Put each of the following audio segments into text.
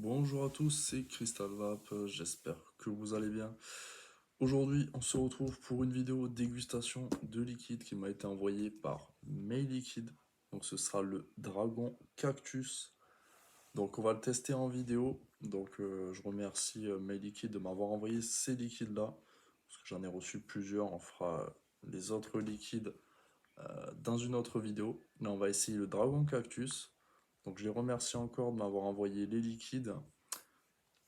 Bonjour à tous, c'est Crystal Vap, j'espère que vous allez bien. Aujourd'hui, on se retrouve pour une vidéo dégustation de liquide qui m'a été envoyée par MayLiquide. Donc ce sera le Dragon Cactus. Donc on va le tester en vidéo. Donc je remercie MayLiquide de m'avoir envoyé ces liquides-là. Parce que j'en ai reçu plusieurs, on fera les autres liquides dans une autre vidéo. Là on va essayer le Dragon Cactus. Donc je les remercie encore de m'avoir envoyé les liquides.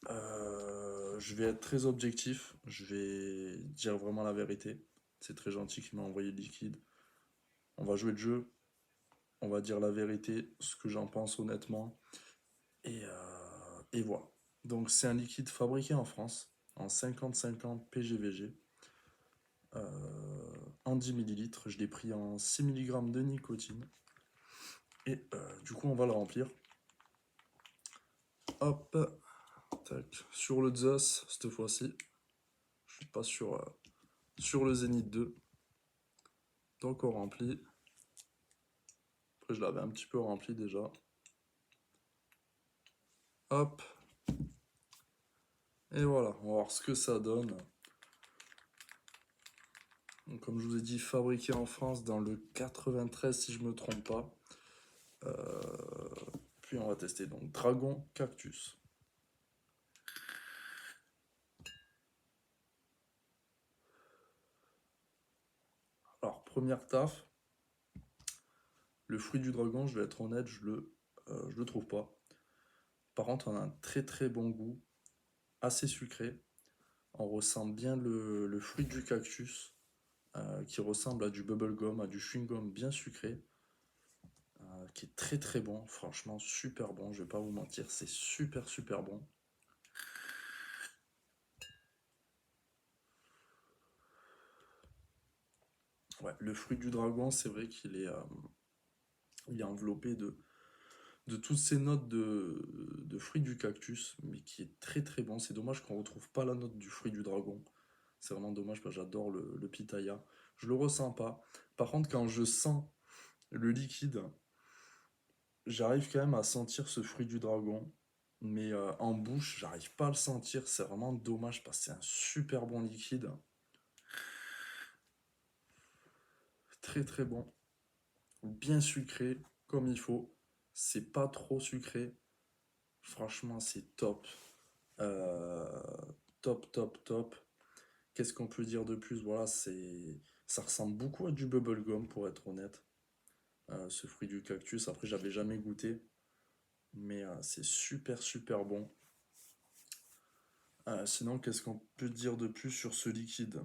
Je vais être très objectif, je vais dire vraiment la vérité. C'est très gentil qu'il m'a envoyé le liquide. On va jouer le jeu, on va dire la vérité, ce que j'en pense honnêtement. Et voilà. Donc c'est un liquide fabriqué en France, en 50-50 PGVG, en 10 millilitres. Je l'ai pris en 6 mg de nicotine. Et du coup on va le remplir. Hop, tac, sur le Zeus cette fois-ci. Je suis pas sur le Zénith 2. Donc on remplit. Après, je l'avais un petit peu rempli déjà. Hop. Et voilà, on va voir ce que ça donne. Donc, comme je vous ai dit, fabriqué en France dans le 93 si je me trompe pas. Puis on va tester donc Dragon Cactus. Alors, première taf. Le fruit du dragon, je vais être honnête, je le trouve pas. Par contre, on a un très très bon goût, assez sucré. On ressent bien le fruit du cactus, qui ressemble à du bubblegum, à du chewing-gum bien sucré. Qui est très très bon, franchement super bon, je vais pas vous mentir, c'est super super bon. Ouais, le fruit du dragon, c'est vrai il est enveloppé de toutes ces notes de fruit du cactus, mais qui est très très bon. C'est dommage qu'on retrouve pas la note du fruit du dragon. C'est vraiment dommage parce que j'adore le pitaya. Je le ressens pas. Par contre, quand je sens le liquide, j'arrive quand même à sentir ce fruit du dragon. Mais en bouche, j'arrive pas à le sentir. C'est vraiment dommage parce que c'est un super bon liquide. Très très bon. Bien sucré, comme il faut. C'est pas trop sucré. Franchement, c'est top. Euh, top, top, top. Qu'est-ce qu'on peut dire de plus? Voilà, ça ressemble beaucoup à du bubblegum, pour être honnête. Ce fruit du cactus. Après, j'avais jamais goûté. Mais c'est super, super bon. Sinon, qu'est-ce qu'on peut dire de plus sur ce liquide?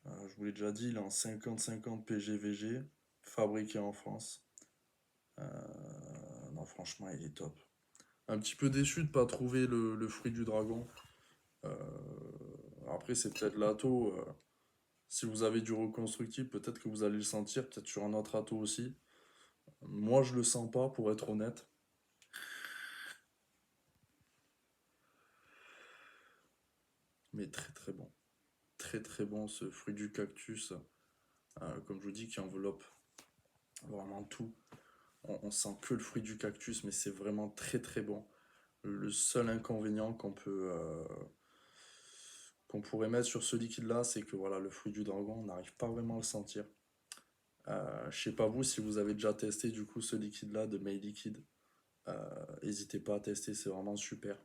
Je vous l'ai déjà dit, il est en 50-50 PGVG, fabriqué en France. Non, franchement, il est top. Un petit peu déçu de ne pas trouver le fruit du dragon. Euh, Après, c'est peut-être l'atto. Si vous avez du reconstructible, peut-être que vous allez le sentir, peut-être sur un autre atto aussi. Moi, je le sens pas, pour être honnête. Mais très très bon. Très très bon ce fruit du cactus. Comme je vous dis, qui enveloppe vraiment tout. On sent que le fruit du cactus, mais c'est vraiment très très bon. Le seul inconvénient qu'on pourrait mettre sur ce liquide-là, c'est que voilà, le fruit du dragon, on n'arrive pas vraiment à le sentir. Je sais pas vous si vous avez déjà testé du coup ce liquide-là de May Liquide. N'hésitez pas à tester, c'est vraiment super.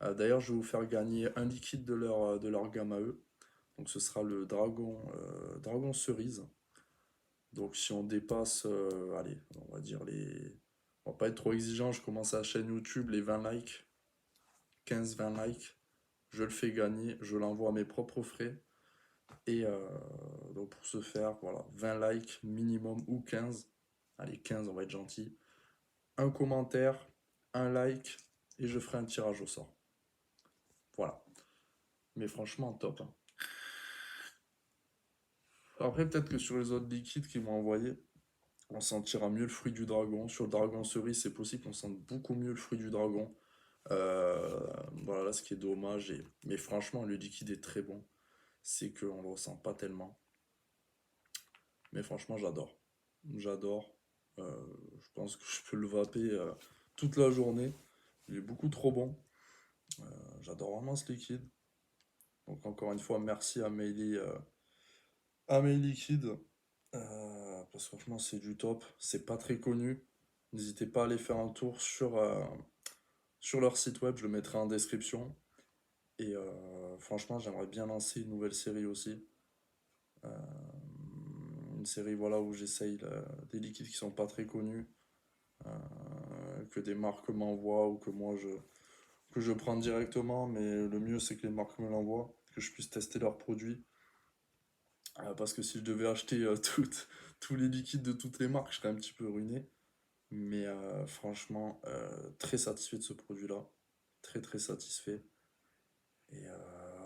D'ailleurs, je vais vous faire gagner un liquide de leur gamme à eux. Donc ce sera le Dragon Cerise. Donc si on dépasse, allez, on va dire les... On va pas être trop exigeant, je commence à la chaîne YouTube, les 20 likes, 15-20 likes, je le fais gagner, je l'envoie à mes propres frais. Et donc pour ce faire, voilà, 20 likes minimum ou 15. Allez, 15, on va être gentil. Un commentaire, un like, et je ferai un tirage au sort. Voilà. Mais franchement, top, hein. Après, peut-être que sur les autres liquides qu'ils m'ont envoyé, on sentira mieux le fruit du dragon. Sur le dragon cerise, c'est possible qu'on sente beaucoup mieux le fruit du dragon. Voilà, ce qui est dommage. Mais franchement, le liquide est très bon. C'est qu'on ne le ressent pas tellement. Mais franchement, j'adore. J'adore. Je pense que je peux le vaper toute la journée. Il est beaucoup trop bon. J'adore vraiment ce liquide. Donc encore une fois, merci à Meili Liquide. Parce que franchement, c'est du top. C'est pas très connu. N'hésitez pas à aller faire un tour sur leur site web, je le mettrai en description. Et franchement, j'aimerais bien lancer une nouvelle série aussi. Euh, une série voilà, où j'essaye des liquides qui sont pas très connus, que des marques m'envoient ou que je prends directement. Mais le mieux, c'est que les marques me l'envoient, que je puisse tester leurs produits. Parce que si je devais acheter tous les liquides de toutes les marques, je serais un petit peu ruiné. Mais franchement, très satisfait de ce produit-là. Très très satisfait. Et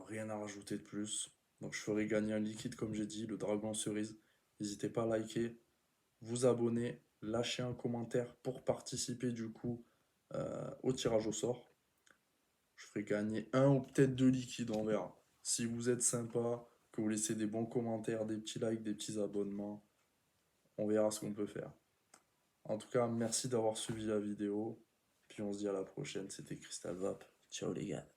rien à rajouter de plus. Donc je ferai gagner un liquide comme j'ai dit, le dragon cerise. N'hésitez pas à liker, vous abonner, lâcher un commentaire pour participer du coup au tirage au sort. Je ferai gagner un ou peut-être deux liquides, on verra. Si vous êtes sympa, que vous laissez des bons commentaires, des petits likes, des petits abonnements, on verra ce qu'on peut faire. En tout cas, merci d'avoir suivi la vidéo. Puis on se dit à la prochaine. C'était Crystal Vap. Ciao les gars.